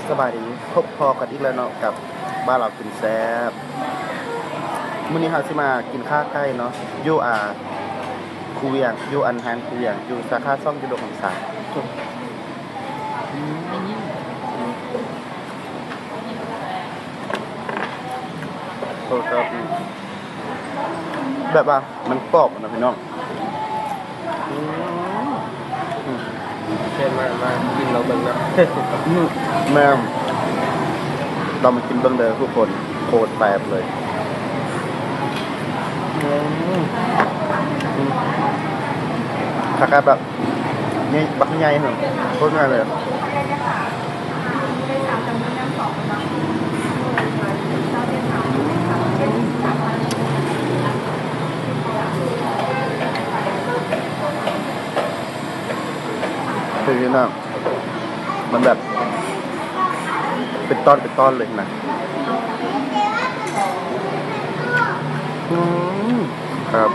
สบายดีพบพอกันอีกแล้วเนาะกับบ้านเรากินแซ่บมื้อนี้เราสิมากินข้าวไก่เนาะอยู่คูเวียงอยู่อันฮันคูเวียงอยู่สาขาซ่องอยู่ดงคำสาโอ้ครับแบบว่ามันกรอบนะพี่น้องเชิญมากินเราเบิ่งนะ แม่เรามากินเบิ่งเด้อทุกคนโคตรแซ่บเลยผักกาดแบบนี่บักใหญ่เหรอโคตรง่ายเลยคือนี่นะมันแบบเป็นตอนเลยนะครับ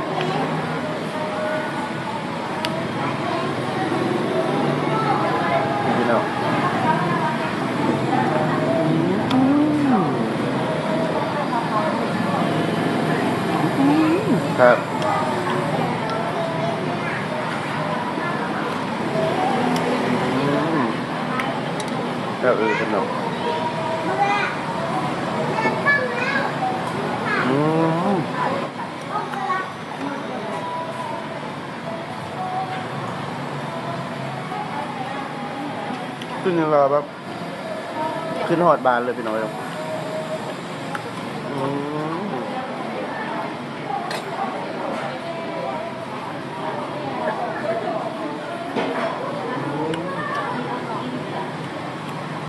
พี่น้องครับแล้วพี่น้องขึ้นรอแบบขึ้นหอดบานเลยพี่น้อง